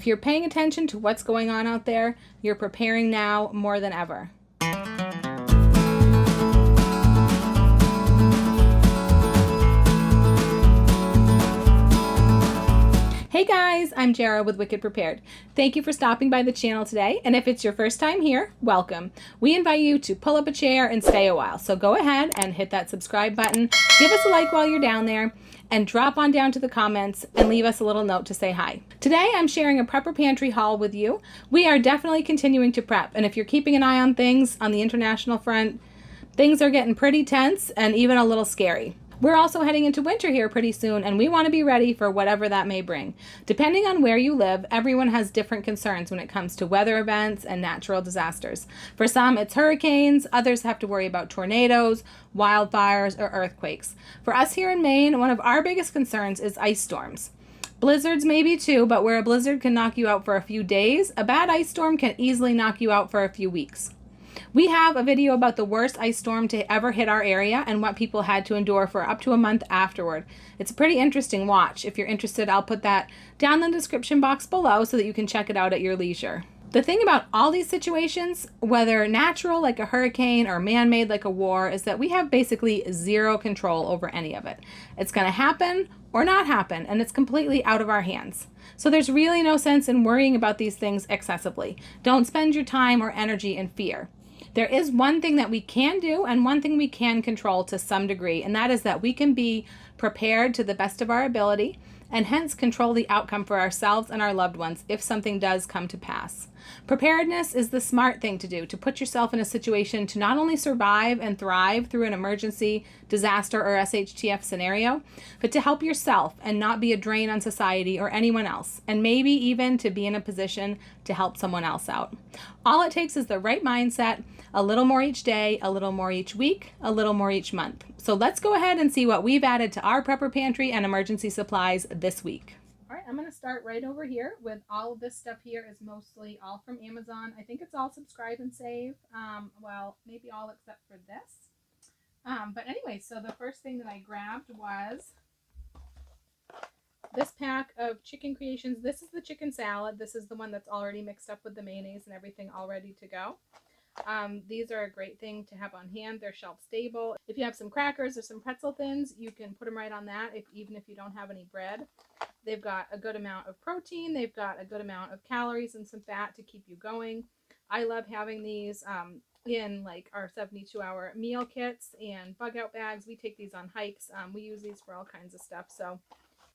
If you're paying attention to what's going on out there, you're preparing now more than ever. Hey guys, I'm Jara with Wicked Prepared. Thank you for stopping by the channel today, and if it's your first time here, welcome. We invite you to pull up a chair and stay a while, so go ahead and hit that subscribe button, give us a like while you're down there, and drop on down to the comments and leave us a little note to say hi. Today I'm sharing a Prepper Pantry haul with you. We are definitely continuing to prep, and if you're keeping an eye on things on the international front, things are getting pretty tense and even a little scary. We're also heading into winter here pretty soon, and we want to be ready for whatever that may bring. Depending on where you live, everyone has different concerns when it comes to weather events and natural disasters. For some, it's hurricanes. Others have to worry about tornadoes, wildfires, or earthquakes. For us here in Maine, one of our biggest concerns is ice storms. Blizzards maybe too, but where a blizzard can knock you out for a few days, a bad ice storm can easily knock you out for a few weeks. We have a video about the worst ice storm to ever hit our area and what people had to endure for up to a month afterward. It's a pretty interesting watch. If you're interested, I'll put that down in the description box below so that you can check it out at your leisure. The thing about all these situations, whether natural like a hurricane or man-made like a war, is that we have basically zero control over any of it. It's going to happen or not happen, and it's completely out of our hands. So there's really no sense in worrying about these things excessively. Don't spend your time or energy in fear. There is one thing that we can do and one thing we can control to some degree, and that is that we can be prepared to the best of our ability and hence control the outcome for ourselves and our loved ones if something does come to pass. Preparedness is the smart thing to do, to put yourself in a situation to not only survive and thrive through an emergency, disaster, or shtf scenario, but to help yourself and not be a drain on society or anyone else, and maybe even to be in a position to help someone else out. All it takes is the right mindset, a little more each day, a little more each week, a little more each month. So let's go ahead and see what we've added to our Prepper Pantry and emergency supplies this week. All right, I'm going to start right over here with all of this stuff. Here is mostly all from Amazon. I think it's all subscribe and save. Well, maybe all except for this. But anyway, so the first thing that I grabbed was this pack of chicken creations. This is the chicken salad. This is the one that's already mixed up with the mayonnaise and everything all ready to go. These are a great thing to have on hand. They're shelf stable. If you have some crackers or some pretzel thins, you can put them right on that, even if you don't have any bread. They've got a good amount of protein. They've got a good amount of calories and some fat to keep you going. I love having these in like our 72-hour meal kits and bug out bags. We take these on hikes. We use these for all kinds of stuff. So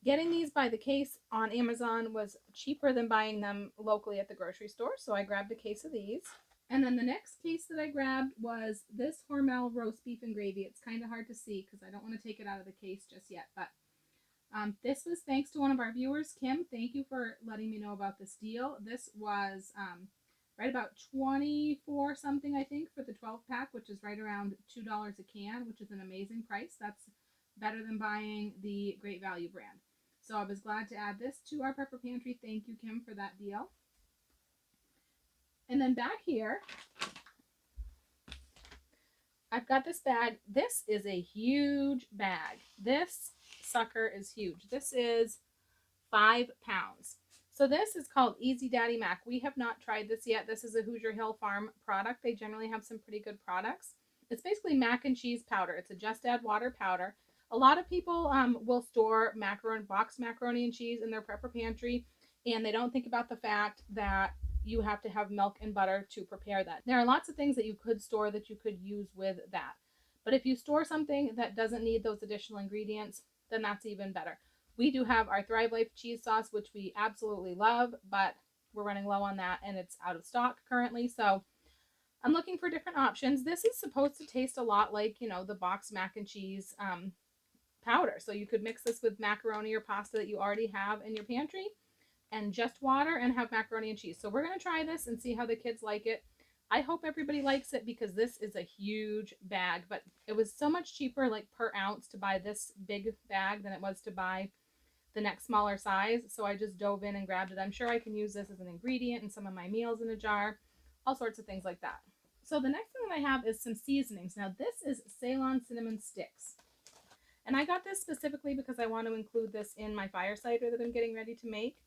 getting these by the case on Amazon was cheaper than buying them locally at the grocery store. So I grabbed a case of these. And then the next case that I grabbed was this Hormel roast beef and gravy. It's kind of hard to see because I don't want to take it out of the case just yet. But this was thanks to one of our viewers, Kim. Thank you for letting me know about this deal. This was right about $24 something, I think, for the 12-pack, which is right around $2 a can, which is an amazing price. That's better than buying the Great Value brand. So I was glad to add this to our Prepper Pantry. Thank you, Kim, for that deal. And then back here, I've got this bag. This is a huge bag. This sucker is huge. This is 5 pounds. So this is called Easy Daddy Mac. We have not tried this yet. This is a Hoosier Hill Farm product. They generally have some pretty good products. It's basically mac and cheese powder. It's a just add water powder. A lot of people will store boxed macaroni and cheese in their Prepper Pantry, and they don't think about the fact that you have to have milk and butter to prepare that. There are lots of things that you could store that you could use with that. But if you store something that doesn't need those additional ingredients, then that's even better. We do have our Thrive Life cheese sauce, which we absolutely love, but we're running low on that and it's out of stock currently. So I'm looking for different options. This is supposed to taste a lot like, the boxed mac and cheese powder. So you could mix this with macaroni or pasta that you already have in your pantry and just water and have macaroni and cheese. So we're going to try this and see how the kids like it. I hope everybody likes it because this is a huge bag, but it was so much cheaper like per ounce to buy this big bag than it was to buy the next smaller size. So I just dove in and grabbed it. I'm sure I can use this as an ingredient in some of my meals in a jar, all sorts of things like that. So the next thing that I have is some seasonings. Now this is Ceylon cinnamon sticks. And I got this specifically because I want to include this in my fire cider that I'm getting ready to make.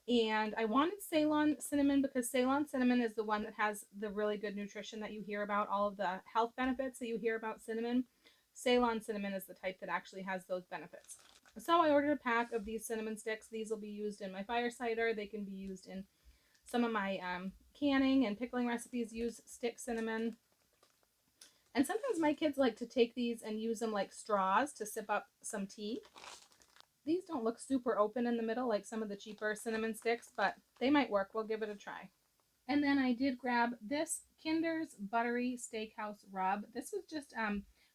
And I wanted Ceylon cinnamon because Ceylon cinnamon is the one that has the really good nutrition that you hear about, all of the health benefits that you hear about cinnamon. Ceylon cinnamon is the type that actually has those benefits. So I ordered a pack of these cinnamon sticks. These will be used in my fire cider. They can be used in some of my canning and pickling recipes. Use stick cinnamon. And sometimes my kids like to take these and use them like straws to sip up some tea. These don't look super open in the middle like some of the cheaper cinnamon sticks, but they might work. We'll give it a try. And then I did grab this Kinder's Buttery Steakhouse Rub. This was just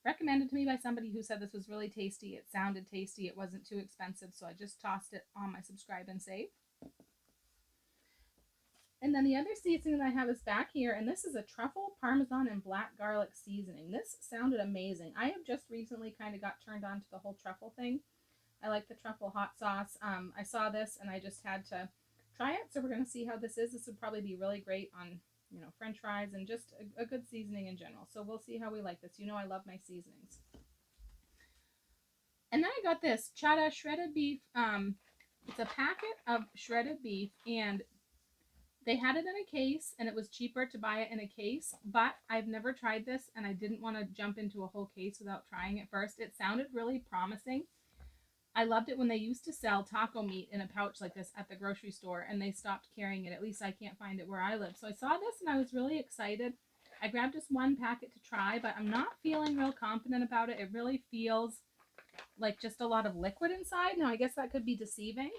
recommended to me by somebody who said this was really tasty. It sounded tasty. It wasn't too expensive, so I just tossed it on my subscribe and save. And then the other seasoning that I have is back here, and this is a truffle, parmesan, and black garlic seasoning. This sounded amazing. I have just recently kind of got turned on to the whole truffle thing. I like the truffle hot sauce. I saw this and I just had to try it. So we're going to see how this is. This would probably be really great on, French fries and just a good seasoning in general. So we'll see how we like this. I love my seasonings. And then I got this cheddar shredded beef. It's a packet of shredded beef, and they had it in a case, and it was cheaper to buy it in a case, but I've never tried this, and I didn't want to jump into a whole case without trying it first. It sounded really promising. I loved it when they used to sell taco meat in a pouch like this at the grocery store, and they stopped carrying it. At least I can't find it where I live. So I saw this, and I was really excited. I grabbed just one packet to try, but I'm not feeling real confident about it. It really feels like just a lot of liquid inside. Now, I guess that could be deceiving,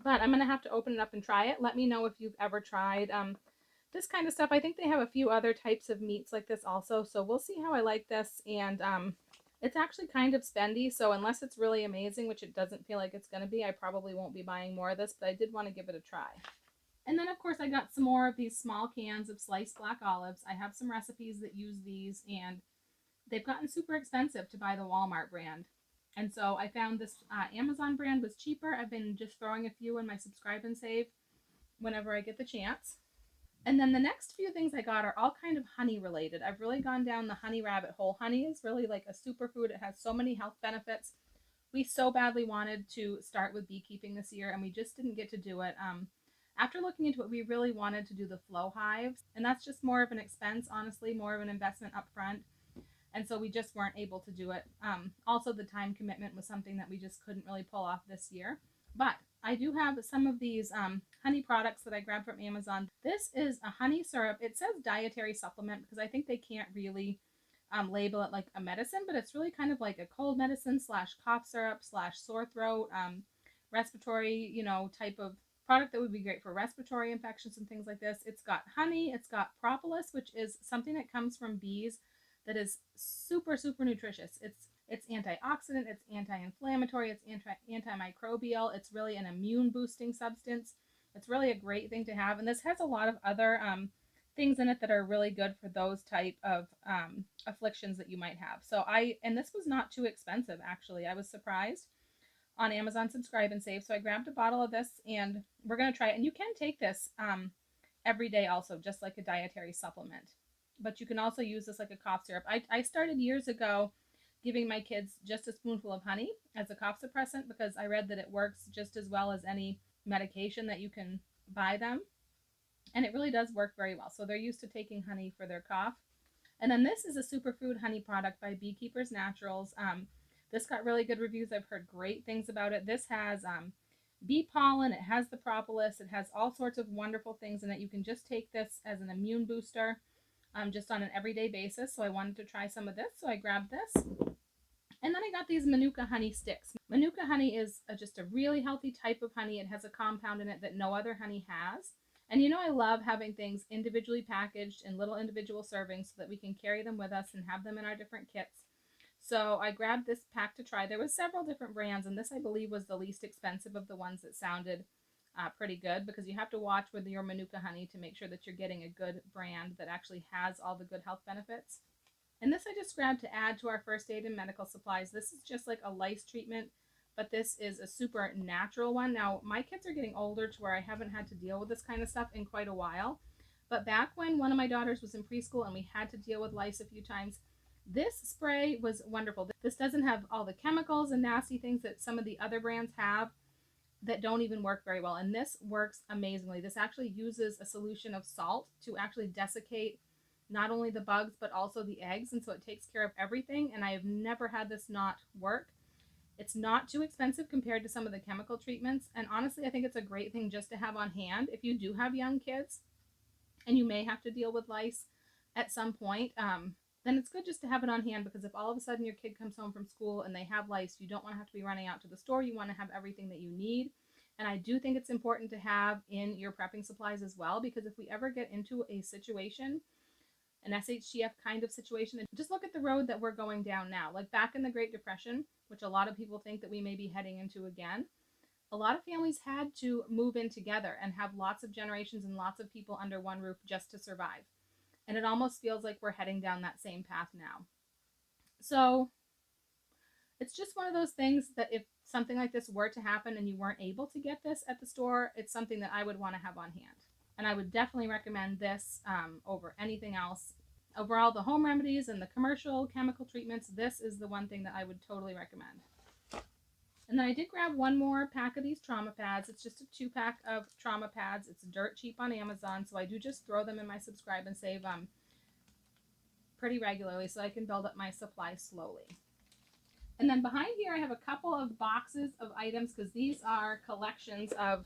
but I'm going to have to open it up and try it. Let me know if you've ever tried this kind of stuff. I think they have a few other types of meats like this also, so we'll see how I like this. And it's actually kind of spendy, so unless it's really amazing, which it doesn't feel like it's going to be, I probably won't be buying more of this, but I did want to give it a try. And then, of course, I got some more of these small cans of sliced black olives. I have some recipes that use these, and they've gotten super expensive to buy the Walmart brand. And so I found this Amazon brand was cheaper. I've been just throwing a few in my subscribe and save whenever I get the chance. And then the next few things I got are all kind of honey related. I've really gone down the honey rabbit hole. Honey is really like a superfood. It has so many health benefits. We so badly wanted to start with beekeeping this year, and we just didn't get to do it. After looking into it, we really wanted to do the flow hives, and that's just more of an expense, honestly, more of an investment up front. And so we just weren't able to do it. Also, the time commitment was something that we just couldn't really pull off this year. But I do have some of these honey products that I grabbed from Amazon. This is a honey syrup. It says dietary supplement because I think they can't really label it like a medicine, but it's really kind of like a cold medicine slash cough syrup slash sore throat, respiratory, type of product that would be great for respiratory infections and things like this. It's got honey. It's got propolis, which is something that comes from bees that is super, super nutritious. It's antioxidant, it's anti-inflammatory, it's antimicrobial. It's really an immune boosting substance. It's really a great thing to have. And this has a lot of other things in it that are really good for those type of afflictions that you might have. And this was not too expensive, actually. I was surprised on Amazon Subscribe and Save. So I grabbed a bottle of this, and we're going to try it. And you can take this every day also, just like a dietary supplement. But you can also use this like a cough syrup. I started years ago giving my kids just a spoonful of honey as a cough suppressant because I read that it works just as well as any medication that you can buy them. And it really does work very well. So they're used to taking honey for their cough. And then this is a superfood honey product by Beekeepers Naturals. This got really good reviews. I've heard great things about it. This has bee pollen. It has the propolis. It has all sorts of wonderful things in it. You can just take this as an immune booster. Just on an everyday basis. So I wanted to try some of this. So I grabbed this. And then I got these Manuka honey sticks. Manuka honey is just a really healthy type of honey. It has a compound in it that no other honey has. And I love having things individually packaged in little individual servings so that we can carry them with us and have them in our different kits. So I grabbed this pack to try. There was several different brands, and this I believe was the least expensive of the ones that sounded pretty good, because you have to watch with your Manuka honey to make sure that you're getting a good brand that actually has all the good health benefits. And this I just grabbed to add to our first aid and medical supplies. This is just like a lice treatment, but this is a super natural one. Now, my kids are getting older to where I haven't had to deal with this kind of stuff in quite a while. But back when one of my daughters was in preschool and we had to deal with lice a few times, this spray was wonderful. This doesn't have all the chemicals and nasty things that some of the other brands have. that don't even work very well. And this works amazingly. This actually uses a solution of salt to actually desiccate not only the bugs, but also the eggs. And so it takes care of everything. And I have never had this not work. It's not too expensive compared to some of the chemical treatments. And honestly, I think it's a great thing just to have on hand if you do have young kids and you may have to deal with lice at some point. Then it's good just to have it on hand, because if all of a sudden your kid comes home from school and they have lice, you don't want to have to be running out to the store. You want to have everything that you need. And I do think it's important to have in your prepping supplies as well, because if we ever get into a situation, an SHTF kind of situation, and just look at the road that we're going down now. Like back in the Great Depression, which a lot of people think that we may be heading into again, a lot of families had to move in together and have lots of generations and lots of people under one roof just to survive. And it almost feels like we're heading down that same path now. So it's just one of those things that if something like this were to happen and you weren't able to get this at the store, it's something that I would want to have on hand. And I would definitely recommend this over anything else. Over all the home remedies and the commercial chemical treatments, this is the one thing that I would totally recommend. And then I did grab one more pack of these trauma pads. It's just a 2-pack of trauma pads. It's dirt cheap on Amazon, so I do just throw them in my subscribe and save pretty regularly so I can build up my supply slowly. And then behind here I have a couple of boxes of items, because these are collections of,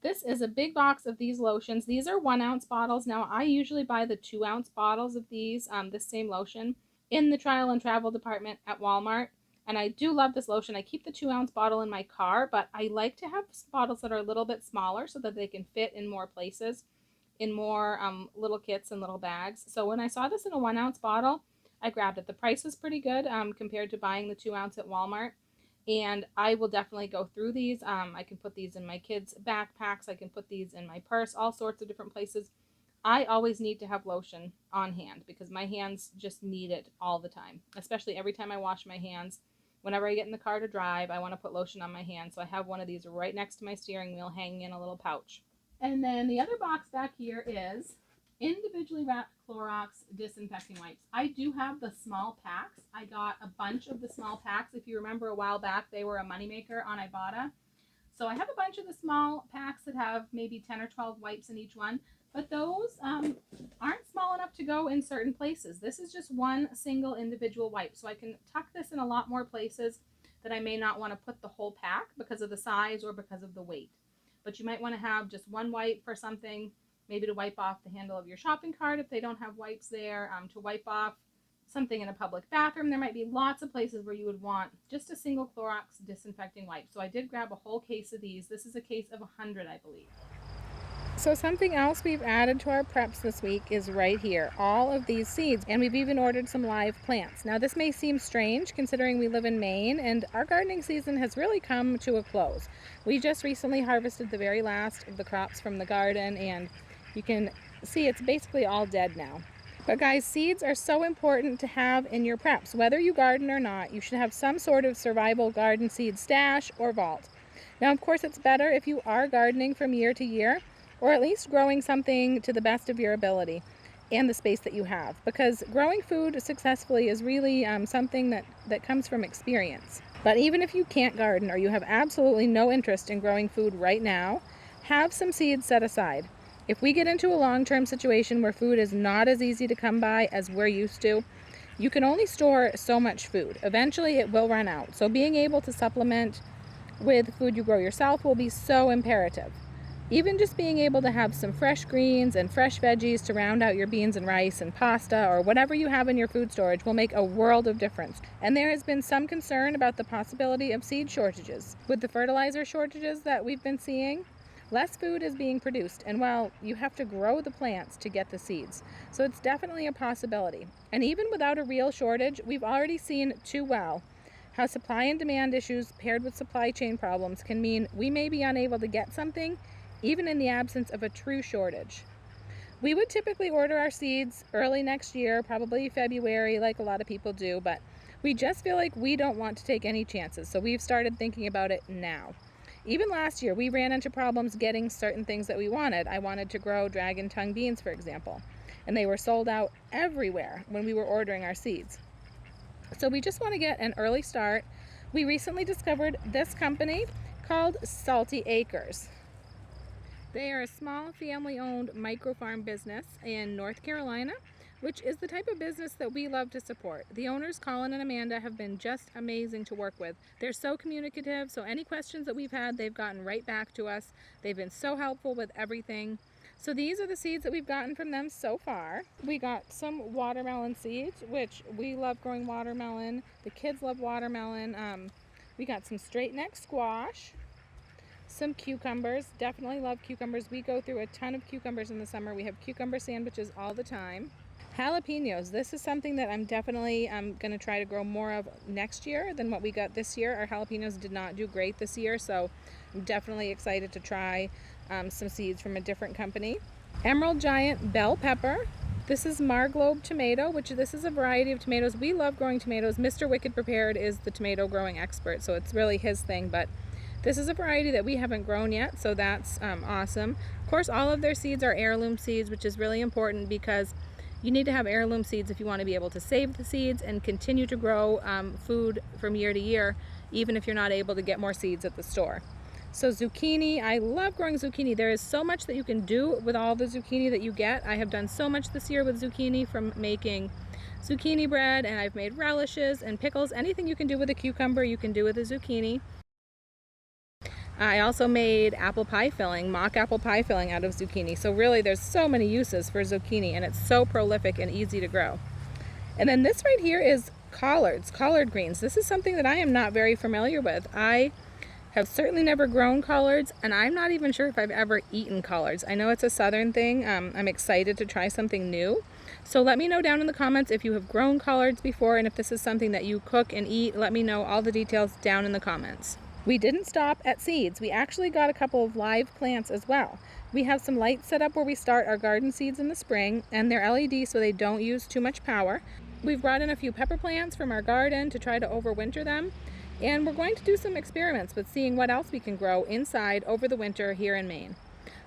this is a big box of these lotions. These are 1-ounce bottles. Now I usually buy the 2-ounce bottles of these, this same lotion, in the trial and travel department at Walmart. And I do love this lotion. I keep the 2-ounce bottle in my car, but I like to have bottles that are a little bit smaller so that they can fit in more places, in more little kits and little bags. So when I saw this in a 1-ounce bottle, I grabbed it. The price was pretty good compared to buying the 2-ounce at Walmart. And I will definitely go through these. I can put these in my kids' backpacks. I can put these in my purse, all sorts of different places. I always need to have lotion on hand because my hands just need it all the time, especially every time I wash my hands. Whenever I get in the car to drive, I want to put lotion on my hands. So I have one of these right next to my steering wheel hanging in a little pouch. And then the other box back here is individually wrapped Clorox disinfecting wipes. I do have the small packs. I got a bunch of the small packs. If you remember a while back, they were a moneymaker on Ibotta. So I have a bunch of the small packs that have maybe 10 or 12 wipes in each one. But those aren't small enough to go in certain places. This is just one single individual wipe. So I can tuck this in a lot more places that I may not want to put the whole pack because of the size or because of the weight. But you might want to have just one wipe for something, maybe to wipe off the handle of your shopping cart if they don't have wipes there, to wipe off something in a public bathroom. There might be lots of places where you would want just a single Clorox disinfecting wipe. So I did grab a whole case of these. This is a case of 100, I believe. So something else we've added to our preps this week is right here, all of these seeds, and we've even ordered some live plants. Now this may seem strange considering we live in Maine and our gardening season has really come to a close. We just recently harvested the very last of the crops from the garden, and you can see it's basically all dead now. But guys, seeds are so important to have in your preps. Whether you garden or not, you should have some sort of survival garden seed stash or vault. Now of course it's better if you are gardening from year to year, or at least growing something to the best of your ability and the space that you have, because growing food successfully is really something that comes from experience. But even if you can't garden or you have absolutely no interest in growing food right now, have some seeds set aside. If we get into a long-term situation where food is not as easy to come by as we're used to, you can only store so much food. Eventually it will run out. So being able to supplement with food you grow yourself will be so imperative. Even just being able to have some fresh greens and fresh veggies to round out your beans and rice and pasta or whatever you have in your food storage will make a world of difference. And there has been some concern about the possibility of seed shortages. With the fertilizer shortages that we've been seeing, less food is being produced, and well, you have to grow the plants to get the seeds. So it's definitely a possibility. And even without a real shortage, we've already seen too well how supply and demand issues paired with supply chain problems can mean we may be unable to get something even in the absence of a true shortage. We would typically order our seeds early next year, probably February, like a lot of people do, but we just feel like we don't want to take any chances, so we've started thinking about it now. Even last year, we ran into problems getting certain things that we wanted. I wanted to grow dragon tongue beans, for example, and they were sold out everywhere when we were ordering our seeds. So we just want to get an early start. We recently discovered this company, called Salty Acres. They are a small family-owned micro-farm business in North Carolina, which is the type of business that we love to support. The owners, Colin and Amanda, have been just amazing to work with. They're so communicative, so any questions that we've had, they've gotten right back to us. They've been so helpful with everything. So these are the seeds that we've gotten from them so far. We got some watermelon seeds, which we love growing watermelon. The kids love watermelon. We got some straight neck squash. Some cucumbers, definitely love cucumbers. We go through a ton of cucumbers in the summer. We have cucumber sandwiches all the time. Jalapenos, this is something that I'm definitely going to try to grow more of next year than what we got this year. Our jalapenos did not do great this year, so I'm definitely excited to try some seeds from a different company. Emerald Giant Bell Pepper. This is Marglobe tomato, which this is a variety of tomatoes. We love growing tomatoes. Mr. Wicked Prepared is the tomato growing expert, so it's really his thing, but this is a variety that we haven't grown yet, so that's awesome. Of course, all of their seeds are heirloom seeds, which is really important because you need to have heirloom seeds if you want to be able to save the seeds and continue to grow food from year to year, even if you're not able to get more seeds at the store. So zucchini, I love growing zucchini. There is so much that you can do with all the zucchini that you get. I have done so much this year with zucchini, from making zucchini bread, and I've made relishes and pickles. Anything you can do with a cucumber, you can do with a zucchini. I also made apple pie filling, mock apple pie filling out of zucchini. So really there's so many uses for zucchini, and it's so prolific and easy to grow. And then this right here is collards, collard greens. This is something that I am not very familiar with. I have certainly never grown collards, and I'm not even sure if I've ever eaten collards. I know it's a southern thing. I'm excited to try something new. So let me know down in the comments if you have grown collards before, and if this is something that you cook and eat. Let me know all the details down in the comments. We didn't stop at seeds. We actually got a couple of live plants as well. We have some lights set up where we start our garden seeds in the spring, and they're LED so they don't use too much power. We've brought in a few pepper plants from our garden to try to overwinter them, and we're going to do some experiments with seeing what else we can grow inside over the winter here in Maine.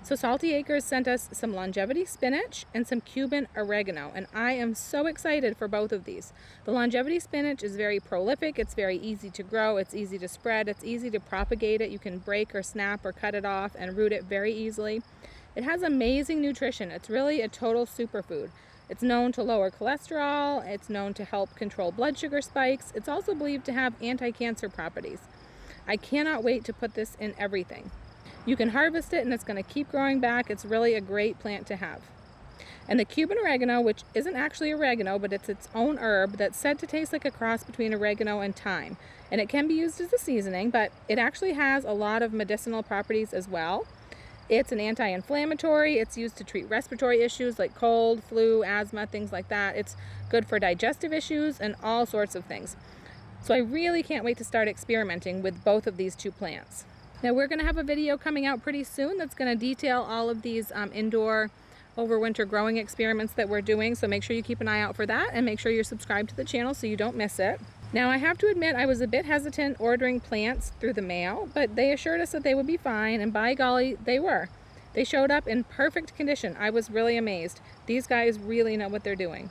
So Salty Acres sent us some longevity spinach and some Cuban oregano, and I am so excited for both of these. The longevity spinach is very prolific, it's very easy to grow, it's easy to spread, it's easy to propagate it. You can break or snap or cut it off and root it very easily. It has amazing nutrition. It's really a total superfood. It's known to lower cholesterol, it's known to help control blood sugar spikes. It's also believed to have anti-cancer properties. I cannot wait to put this in everything. You can harvest it and it's going to keep growing back. It's really a great plant to have. And the Cuban oregano, which isn't actually oregano, but it's its own herb that's said to taste like a cross between oregano and thyme. And it can be used as a seasoning, but it actually has a lot of medicinal properties as well. It's an anti-inflammatory. It's used to treat respiratory issues like cold, flu, asthma, things like that. It's good for digestive issues and all sorts of things. So I really can't wait to start experimenting with both of these two plants. Now we're going to have a video coming out pretty soon that's going to detail all of these indoor overwinter growing experiments that we're doing, so make sure you keep an eye out for that, and make sure you're subscribed to the channel so you don't miss it. Now I have to admit I was a bit hesitant ordering plants through the mail, but they assured us that they would be fine, and by golly, they were. They showed up in perfect condition. I was really amazed. These guys really know what they're doing.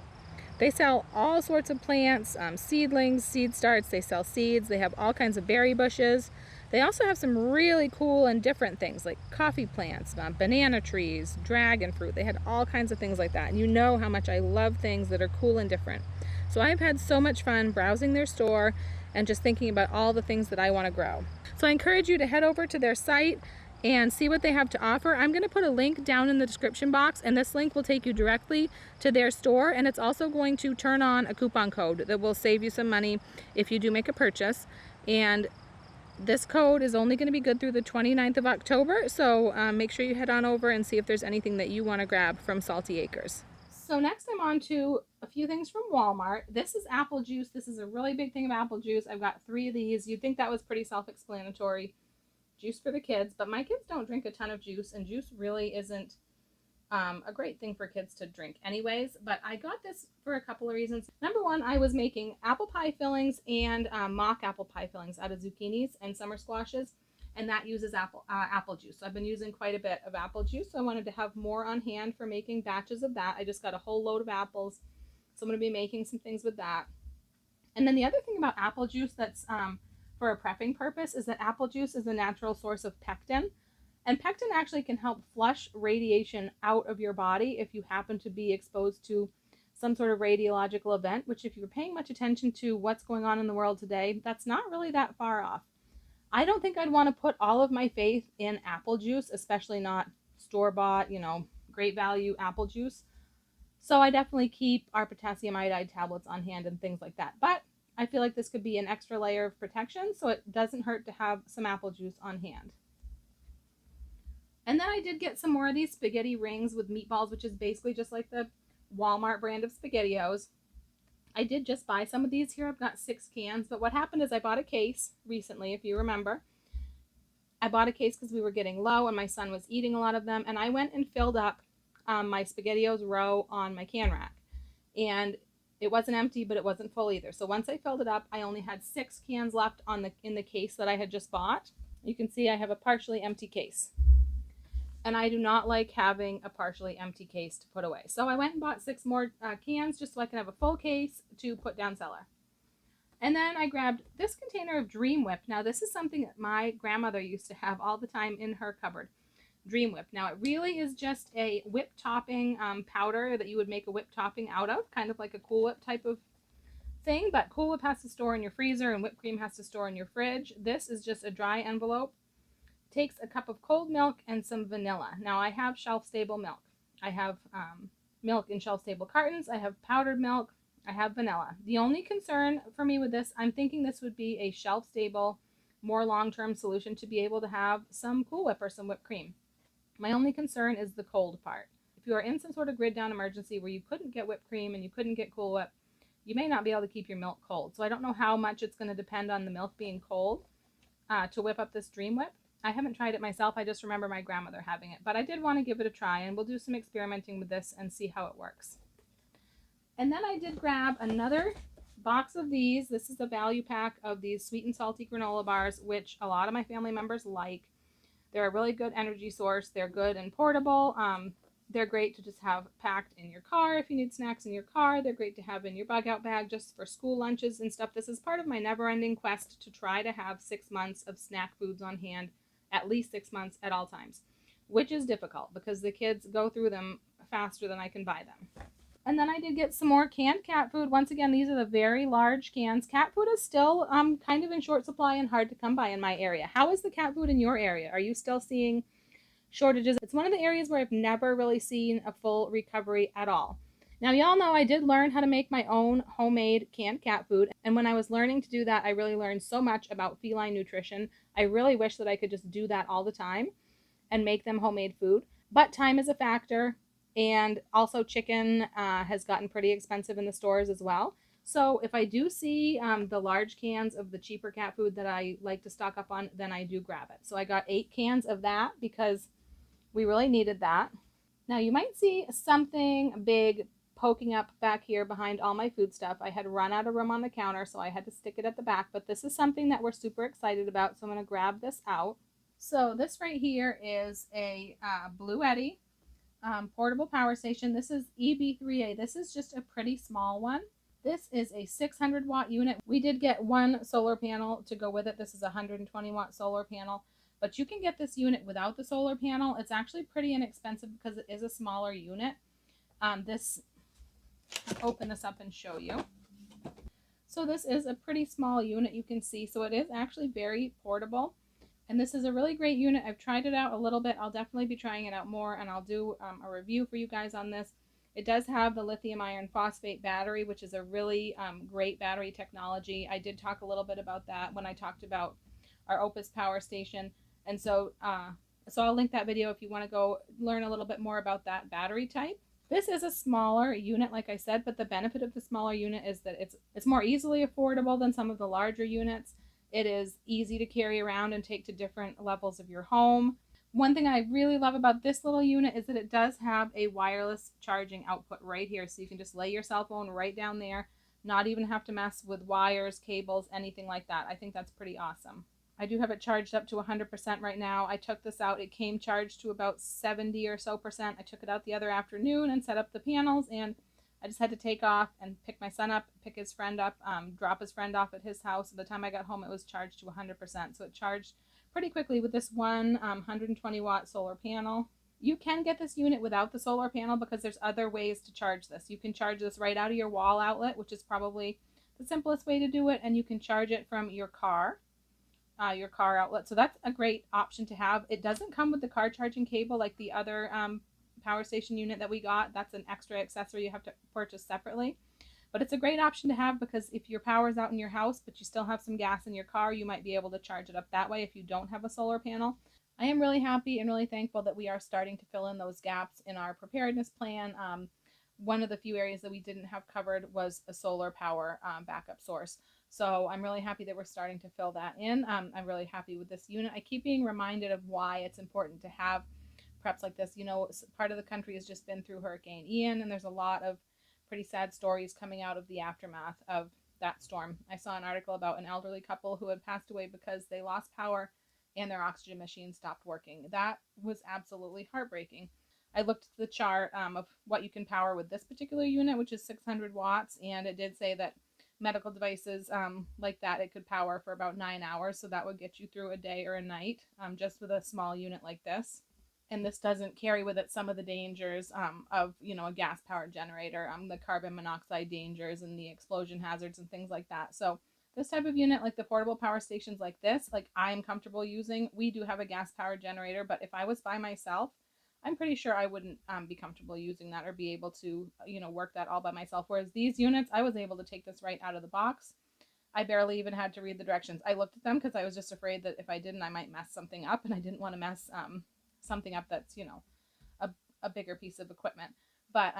They sell all sorts of plants, seedlings, seed starts, they sell seeds, they have all kinds of berry bushes. They also have some really cool and different things like coffee plants, banana trees, dragon fruit. They had all kinds of things like that. And you know how much I love things that are cool and different. So I've had so much fun browsing their store and just thinking about all the things that I want to grow. So I encourage you to head over to their site and see what they have to offer. I'm going to put a link down in the description box, and this link will take you directly to their store, and it's also going to turn on a coupon code that will save you some money if you do make a purchase. And this code is only going to be good through the 29th of October, so make sure you head on over and see if there's anything that you want to grab from Salty Acres. So next I'm on to a few things from Walmart. This is apple juice. This is a really big thing of apple juice. I've got 3 of these. You'd think that was pretty self-explanatory. Juice for the kids, but my kids don't drink a ton of juice, and juice really isn't a great thing for kids to drink anyways, but I got this for a couple of reasons. Number one, I was making apple pie fillings and mock apple pie fillings out of zucchinis and summer squashes, and that uses apple juice. So I've been using quite a bit of apple juice, so I wanted to have more on hand for making batches of that. I just got a whole load of apples, so I'm going to be making some things with that. And then the other thing about apple juice that's for a prepping purpose is that apple juice is a natural source of pectin. And pectin actually can help flush radiation out of your body if you happen to be exposed to some sort of radiological event, which if you're paying much attention to what's going on in the world today, that's not really that far off. I don't think I'd want to put all of my faith in apple juice, especially not store-bought, great value apple juice. So I definitely keep our potassium iodide tablets on hand and things like that. But I feel like this could be an extra layer of protection, so it doesn't hurt to have some apple juice on hand. And then I did get some more of these spaghetti rings with meatballs, which is basically just like the Walmart brand of SpaghettiOs. I did just buy some of these here. I've got 6 cans, but what happened is I bought a case recently, if you remember. I bought a case because we were getting low and my son was eating a lot of them, and I went and filled up my SpaghettiOs row on my can rack. And it wasn't empty, but it wasn't full either. So once I filled it up, I only had 6 cans left in the case that I had just bought. You can see I have a partially empty case. And I do not like having a partially empty case to put away. So I went and bought 6 more cans just so I can have a full case to put down cellar. And then I grabbed this container of Dream Whip. Now this is something that my grandmother used to have all the time in her cupboard. Dream Whip. Now it really is just a whip topping powder that you would make a whip topping out of, kind of like a Cool Whip type of thing, but Cool Whip has to store in your freezer and whipped cream has to store in your fridge. This is just a dry envelope. Takes a cup of cold milk and some vanilla. Now I have shelf-stable milk. I have milk in shelf-stable cartons. I have powdered milk. I have vanilla. The only concern for me with this, I'm thinking this would be a shelf-stable, more long-term solution to be able to have some Cool Whip or some whipped cream. My only concern is the cold part. If you are in some sort of grid down emergency where you couldn't get whipped cream and you couldn't get Cool Whip, you may not be able to keep your milk cold. So I don't know how much it's going to depend on the milk being cold to whip up this Dream Whip. I haven't tried it myself. I just remember my grandmother having it, but I did want to give it a try, and we'll do some experimenting with this and see how it works. And then I did grab another box of these. This is a value pack of these sweet and salty granola bars, which a lot of my family members like. They're a really good energy source. They're good and portable. They're great to just have packed in your car if you need snacks in your car. They're great to have in your bug out bag just for school lunches and stuff. This is part of my never-ending quest to try to have 6 months of snack foods on hand, at least 6 months at all times, which is difficult because the kids go through them faster than I can buy them. And then I did get some more canned cat food. Once again, these are the very large cans. Cat food is still kind of in short supply and hard to come by in my area. How is the cat food in your area? Are you still seeing shortages? It's one of the areas where I've never really seen a full recovery at all. Now, y'all know I did learn how to make my own homemade canned cat food. And when I was learning to do that, I really learned so much about feline nutrition. I really wish that I could just do that all the time and make them homemade food. But time is a factor. And also chicken has gotten pretty expensive in the stores as well. So if I do see the large cans of the cheaper cat food that I like to stock up on, then I do grab it. So I got 8 cans of that because we really needed that. Now you might see something big poking up back here behind all my food stuff. I had run out of room on the counter, so I had to stick it at the back. But this is something that we're super excited about, so I'm going to grab this out. So this right here is a Bluetti portable power station. This is EB3A. This is just a pretty small one. This is a 600 watt unit. We did get one solar panel to go with it. This is a 120 watt solar panel, but you can get this unit without the solar panel. It's actually pretty inexpensive because it is a smaller unit. I'll open this up and show you. So this is a pretty small unit, you can see. So it is actually very portable. And this is a really great unit. I've tried it out a little bit. I'll definitely be trying it out more, and I'll do a review for you guys on this. It does have the lithium iron phosphate battery, which is a really great battery technology. I did talk a little bit about that when I talked about our Opus power station. And so I'll link that video if you want to go learn a little bit more about that battery type. This is a smaller unit, like I said, but the benefit of the smaller unit is that it's more easily affordable than some of the larger units. It is easy to carry around and take to different levels of your home. One thing I really love about this little unit is that it does have a wireless charging output right here. So you can just lay your cell phone right down there, not even have to mess with wires, cables, anything like that. I think that's pretty awesome. I do have it charged up to 100% right now. I took this out. It came charged to about 70 or so percent. I took it out the other afternoon and set up the panels, and I just had to take off and pick my son up, pick his friend up, drop his friend off at his house. By the time I got home, it was charged to 100%. So it charged pretty quickly with this one 120 watt solar panel. You can get this unit without the solar panel because there's other ways to charge this. You can charge this right out of your wall outlet, which is probably the simplest way to do it, and you can charge it from your car outlet. So that's a great option to have. It doesn't come with the car charging cable like the other power station unit that we got. That's an extra accessory you have to purchase separately. But it's a great option to have because if your power's out in your house but you still have some gas in your car, you might be able to charge it up that way if you don't have a solar panel. I am really happy and really thankful that we are starting to fill in those gaps in our preparedness plan. One of the few areas that we didn't have covered was a solar power backup source. So I'm really happy that we're starting to fill that in. I'm really happy with this unit. I keep being reminded of why it's important to have preps like this. You know, part of the country has just been through Hurricane Ian, and there's a lot of pretty sad stories coming out of the aftermath of that storm. I saw an article about an elderly couple who had passed away because they lost power and their oxygen machine stopped working. That was absolutely heartbreaking. I looked at the chart of what you can power with this particular unit, which is 600 watts, and it did say that medical devices like that, it could power for about 9 hours. So that would get you through a day or a night just with a small unit like this. And this doesn't carry with it some of the dangers of, a gas powered generator, the carbon monoxide dangers and the explosion hazards and things like that. So this type of unit, like the portable power stations like this, like I am comfortable using. We do have a gas powered generator, but if I was by myself, I'm pretty sure I wouldn't be comfortable using that or be able to, work that all by myself. Whereas these units, I was able to take this right out of the box. I barely even had to read the directions. I looked at them because I was just afraid that if I didn't, I might mess something up, and I didn't want to mess something up that's, a bigger piece of equipment. But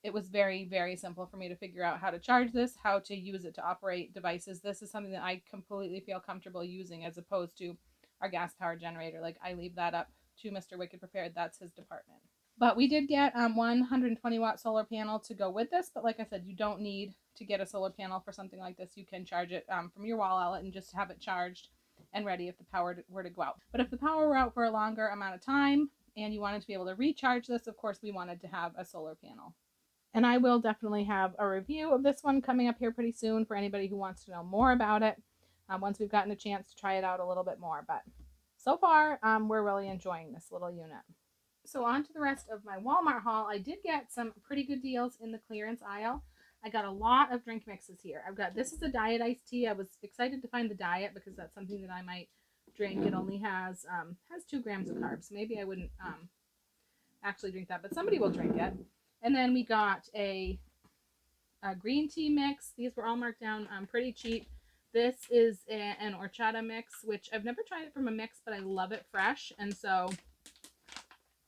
it was very, very simple for me to figure out how to charge this, how to use it to operate devices. This is something that I completely feel comfortable using as opposed to our gas powered generator. Like I leave that up to Mr. Wicked Prepared. That's his department. But we did get 120 watt solar panel to go with this. But like I said, you don't need to get a solar panel for something like this. You can charge it from your wall outlet and just have it charged and ready if the power were to go out. But if the power were out for a longer amount of time and you wanted to be able to recharge this, of course, we wanted to have a solar panel. And I will definitely have a review of this one coming up here pretty soon for anybody who wants to know more about it once we've gotten a chance to try it out a little bit more. But so far, we're really enjoying this little unit. So on to the rest of my Walmart haul. I did get some pretty good deals in the clearance aisle. I got a lot of drink mixes here. This is a diet iced tea. I was excited to find the diet because that's something that I might drink. It only has 2 grams of carbs. Maybe I wouldn't actually drink that, but somebody will drink it. And then we got a green tea mix. These were all marked down pretty cheap. This is an horchata mix, which I've never tried it from a mix, but I love it fresh. And so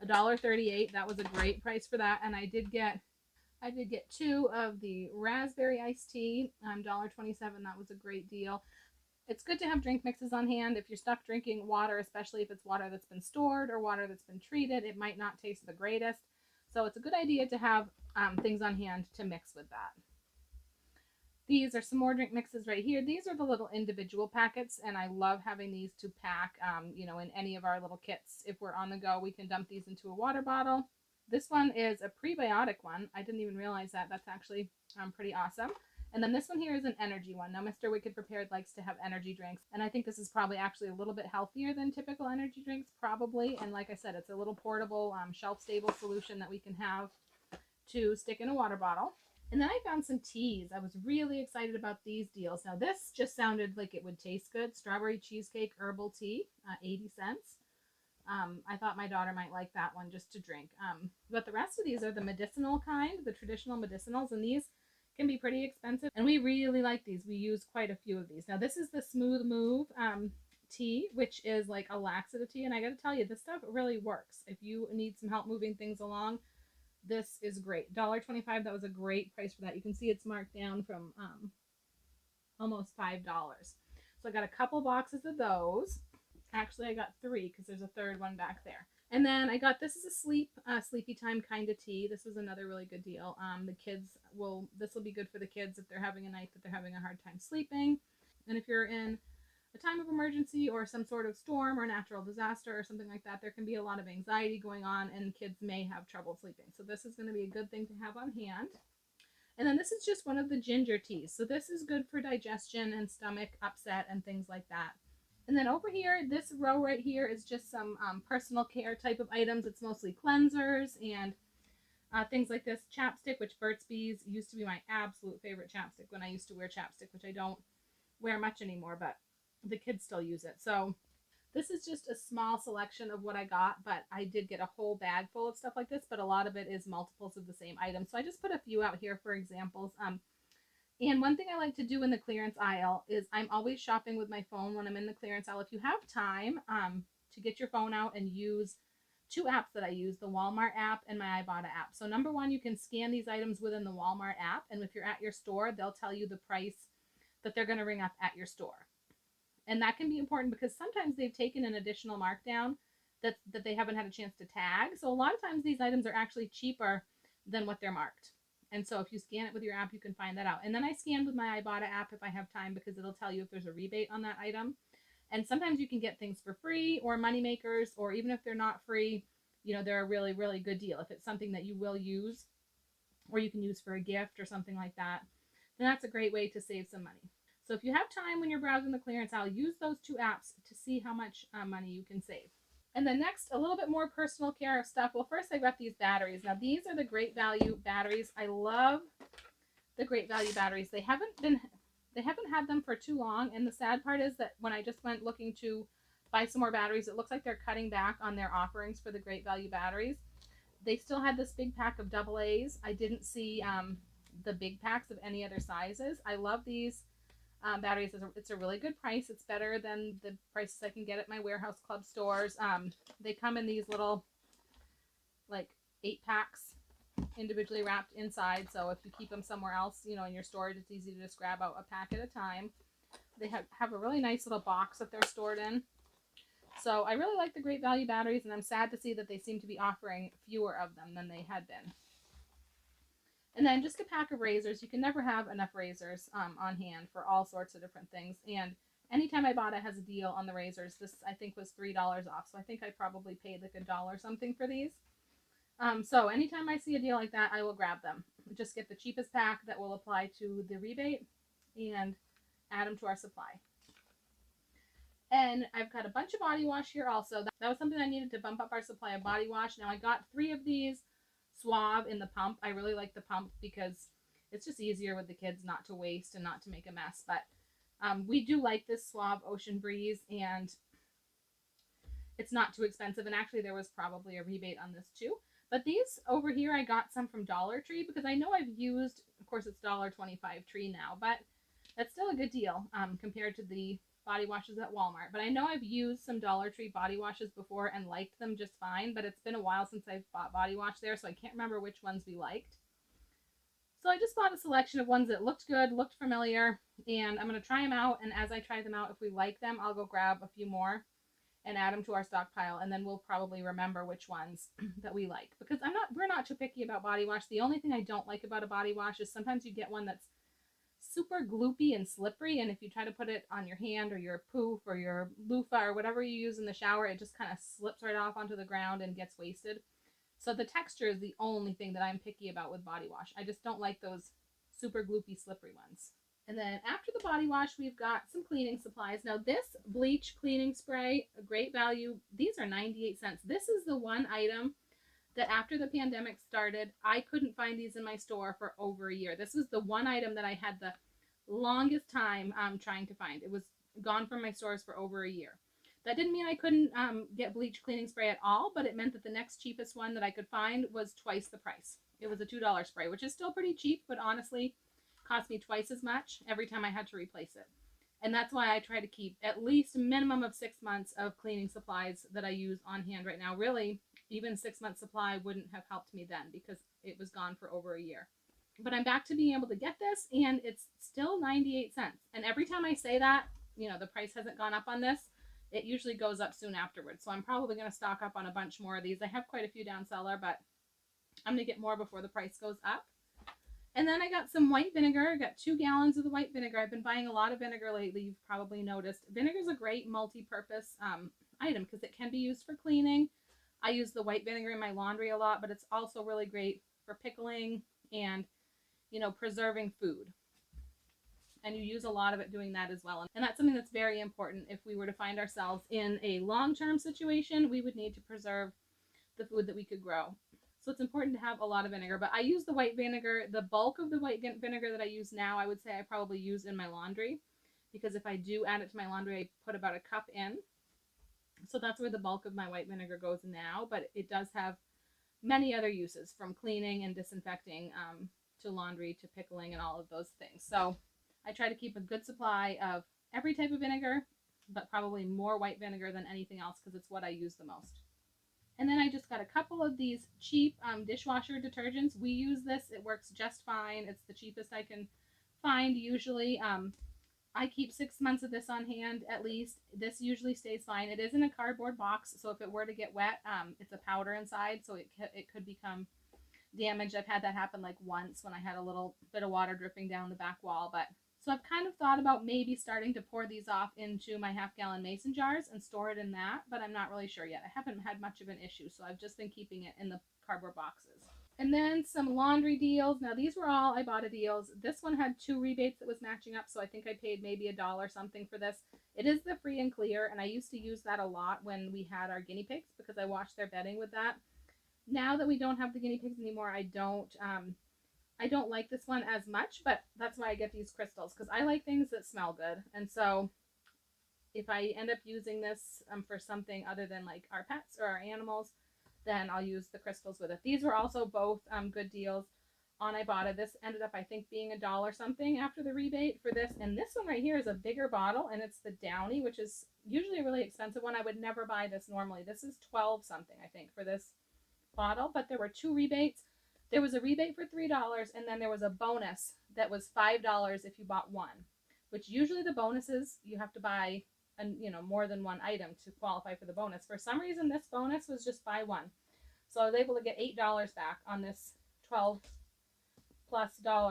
$1.38. That was a great price for that. And I did get 2 of the raspberry iced tea, $1.27. That was a great deal. It's good to have drink mixes on hand. If you're stuck drinking water, especially if it's water that's been stored or water that's been treated, it might not taste the greatest. So it's a good idea to have things on hand to mix with that. These are some more drink mixes right here. These are the little individual packets, and I love having these to pack, in any of our little kits. If we're on the go, we can dump these into a water bottle. This one is a prebiotic one. I didn't even realize that. That's actually pretty awesome. And then this one here is an energy one. Now, Mr. Wicked Prepared likes to have energy drinks, and I think this is probably actually a little bit healthier than typical energy drinks, probably. And like I said, it's a little portable, shelf-stable solution that we can have to stick in a water bottle. And then I found some teas. I was really excited about these deals. Now, this just sounded like it would taste good. Strawberry cheesecake herbal tea, 80 cents. I thought my daughter might like that one just to drink. But the rest of these are the medicinal kind, the traditional medicinals, and these can be pretty expensive. And we really like these. We use quite a few of these. Now, this is the Smooth Move tea, which is like a laxative tea. And I got to tell you, this stuff really works. If you need some help moving things along, this is great. $1.25. That was a great price for that. You can see it's marked down from almost $5. So I got a couple boxes of those. Actually, I got 3 because there's a third one back there. And then I got, this is a sleepy time kind of tea. This was another really good deal. This will be good for the kids if they're having a night that they're having a hard time sleeping. And if you're in a time of emergency or some sort of storm or natural disaster or something like that, there can be a lot of anxiety going on and kids may have trouble sleeping. So this is going to be a good thing to have on hand. And then this is just one of the ginger teas. So this is good for digestion and stomach upset and things like that. And then over here, this row right here is just some personal care type of items. It's mostly cleansers and things like this. Chapstick, which Burt's Bees used to be my absolute favorite chapstick when I used to wear chapstick, which I don't wear much anymore, but the kids still use it. So this is just a small selection of what I got, but I did get a whole bag full of stuff like this, but a lot of it is multiples of the same item. So I just put a few out here for examples. And one thing I like to do in the clearance aisle is I'm always shopping with my phone when I'm in the clearance aisle. If you have time to get your phone out and use two apps that I use, the Walmart app and my Ibotta app. So number one, you can scan these items within the Walmart app, and if you're at your store, they'll tell you the price that they're going to ring up at your store. And that can be important because sometimes they've taken an additional markdown that they haven't had a chance to tag. So a lot of times these items are actually cheaper than what they're marked. And so if you scan it with your app, you can find that out. And then I scan with my Ibotta app if I have time because it'll tell you if there's a rebate on that item. And sometimes you can get things for free or money makers, or even if they're not free, you know, they're a really, really good deal. If it's something that you will use or you can use for a gift or something like that, then that's a great way to save some money. So if you have time when you're browsing the clearance aisle, use those two apps to see how much money you can save. And then next, a little bit more personal care stuff. Well, first I got these batteries. Now these are the Great Value batteries. I love the Great Value batteries. They haven't had them for too long, and the sad part is that when I just went looking to buy some more batteries, it looks like they're cutting back on their offerings for the Great Value batteries. They still had this big pack of double A's. I didn't see the big packs of any other sizes. I love these batteries. It's a really good price. It's better than the prices I can get at my warehouse club stores. They come in these little like 8 packs individually wrapped inside, so if you keep them somewhere else, you know, in your storage, it's easy to just grab out a pack at a time. They have a really nice little box that they're stored in. So I really like the Great Value batteries, and I'm sad to see that they seem to be offering fewer of them than they had been. And then just a pack of razors. You can never have enough razors on hand for all sorts of different things. And anytime Ibotta has a deal on the razors, this I think was $3 off. So I think I probably paid like $1 something for these. So anytime I see a deal like that, I will grab them. Just get the cheapest pack that will apply to the rebate and add them to our supply. And I've got a bunch of body wash here also. That was something I needed to bump up our supply of body wash. Now I got 3 of these Suave in the pump. I really like the pump because it's just easier with the kids not to waste and not to make a mess. But we do like this Suave Ocean Breeze, and it's not too expensive. And actually there was probably a rebate on this too. But these over here, I got some from Dollar Tree because I know I've used, of course it's $1.25 Tree now, but that's still a good deal compared to the body washes at Walmart. But I know I've used some Dollar Tree body washes before and liked them just fine, but it's been a while since I've bought body wash there, so I can't remember which ones we liked. So I just bought a selection of ones that looked good, looked familiar, and I'm going to try them out, and as I try them out, if we like them, I'll go grab a few more and add them to our stockpile, and then we'll probably remember which ones that we like, because we're not too picky about body wash. The only thing I don't like about a body wash is sometimes you get one that's super gloopy and slippery, and if you try to put it on your hand or your poof or your loofah or whatever you use in the shower, it just kind of slips right off onto the ground and gets wasted. So the texture is the only thing that I'm picky about with body wash. I just don't like those super gloopy, slippery ones. And then after the body wash, we've got some cleaning supplies. Now this bleach cleaning spray, a Great Value, these are 98 cents. This is the one item that after the pandemic started, I couldn't find these in my store for over a year. This was the one item that I had the longest time trying to find. It was gone from my stores for over a year. That didn't mean I couldn't get bleach cleaning spray at all, but it meant that the next cheapest one that I could find was twice the price. It was a $2 spray, which is still pretty cheap, but honestly, cost me twice as much every time I had to replace it. And that's why I try to keep at least a minimum of 6 months of cleaning supplies that I use on hand right now. Really, even 6 months supply wouldn't have helped me then because it was gone for over a year. But I'm back to being able to get this, and it's still 98 cents. And every time I say that, you know, the price hasn't gone up on this, it usually goes up soon afterwards. So I'm probably going to stock up on a bunch more of these. I have quite a few down cellar, but I'm going to get more before the price goes up. And then I got some white vinegar. I got 2 gallons of the white vinegar. I've been buying a lot of vinegar lately. You've probably noticed. Vinegar is a great multi-purpose item because it can be used for cleaning. I use the white vinegar in my laundry a lot, but it's also really great for pickling, and you know, preserving food. And you use a lot of it doing that as well. And that's something that's very important. If we were to find ourselves in a long-term situation, we would need to preserve the food that we could grow. So it's important to have a lot of vinegar. But I use the white vinegar. The bulk of the white vinegar that I use now, I would say I probably use in my laundry. Because if I do add it to my laundry, I put about a cup in. So that's where the bulk of my white vinegar goes now. But it does have many other uses, from cleaning and disinfecting to laundry to pickling and all of those things. So I try to keep a good supply of every type of vinegar, but probably more white vinegar than anything else because it's what I use the most. And then I just got a couple of these cheap dishwasher detergents. We use this. It works just fine. It's the cheapest I can find usually. I keep 6 months of this on hand at least. This usually stays fine. It is in a cardboard box, so if it were to get wet, it's a powder inside, so it could become damaged. I've had that happen like once when I had a little bit of water dripping down the back wall. But so I've kind of thought about maybe starting to pour these off into my half-gallon mason jars and store it in that, but I'm not really sure yet. I haven't had much of an issue, so I've just been keeping it in the cardboard boxes. And then some laundry deals. Now these were all Ibotta deals. This one had 2 rebates that was matching up, so I think I paid maybe $1 something for this. It is the free and clear, and I used to use that a lot when we had our guinea pigs because I washed their bedding with that. Now that we don't have the guinea pigs anymore, I don't like this one as much, but that's why I get these crystals, because I like things that smell good. And so if I end up using this for something other than like our pets or our animals, then I'll use the crystals with it. These were also both good deals on Ibotta. This ended up, I think, being $1 something after the rebate for this. And this one right here is a bigger bottle, and it's the Downy, which is usually a really expensive one. I would never buy this normally. This is 12 something, I think, for this bottle, but there were 2 rebates. There was a rebate for $3, and then there was a bonus that was $5 if you bought one, which usually the bonuses, you have to buy more than one item to qualify for the bonus. For some reason, this bonus was just buy one. So I was able to get $8 back on this $12+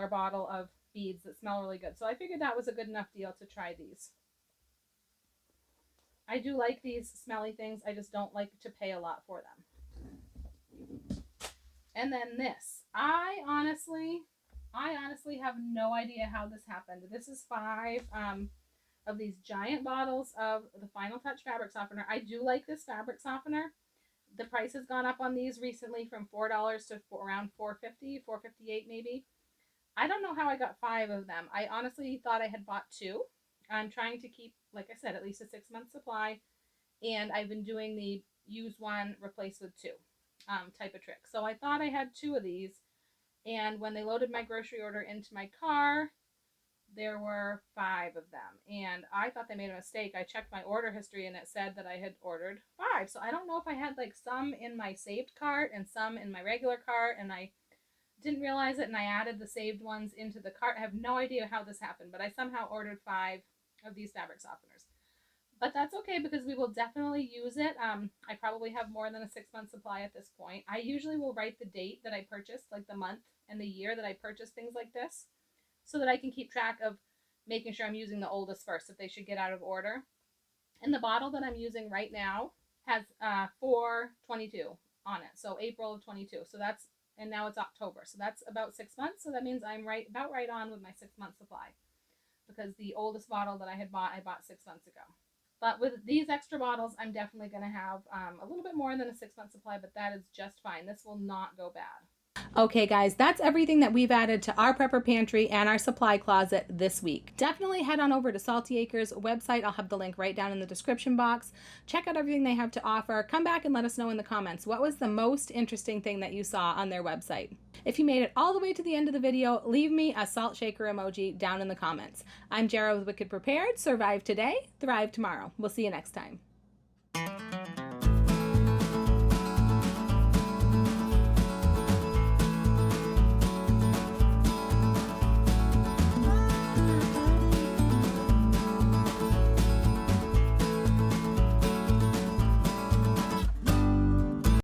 bottle of beads that smell really good. So I figured that was a good enough deal to try these. I do like these smelly things. I just don't like to pay a lot for them. And then this, I honestly have no idea how this happened. This is 5 of these giant bottles of the Final Touch fabric softener. I do like this fabric softener. The price has gone up on these recently from $4 to around $4.50, $4.58 maybe. I don't know how I got 5 of them. I honestly thought I had bought 2. I'm trying to keep, like I said, at least a 6-month supply. And I've been doing the use 1, replace with 2 type of trick. So I thought I had 2 of these. And when they loaded my grocery order into my car, there were 5 of them. And I thought they made a mistake. I checked my order history and it said that I had ordered 5. So I don't know if I had like some in my saved cart and some in my regular cart, and I didn't realize it and I added the saved ones into the cart. I have no idea how this happened, but I somehow ordered 5 of these fabric softeners. But that's okay because we will definitely use it. I probably have more than a 6-month supply at this point. I usually will write the date that I purchased, like the month and the year that I purchased things like this, so that I can keep track of making sure I'm using the oldest first if they should get out of order. And the bottle that I'm using right now has 4/22 on it, so April of 22. So that's, and now it's October, so that's about 6 months. So that means I'm about right on with my 6-month supply, because the oldest bottle that I bought 6 months ago. But with these extra bottles, I'm definitely going to have a little bit more than a 6-month supply, but that is just fine. This will not go bad. Okay, guys, that's everything that we've added to our prepper pantry and our supply closet this week. Definitely head on over to Salty Acres website. I'll have the link right down in the description box. Check out everything they have to offer. Come back and let us know in the comments what was the most interesting thing that you saw on their website. If you made it all the way to the end of the video, leave me a salt shaker emoji down in the comments. I'm Jara with Wicked Prepared. Survive today, thrive tomorrow. We'll see you next time.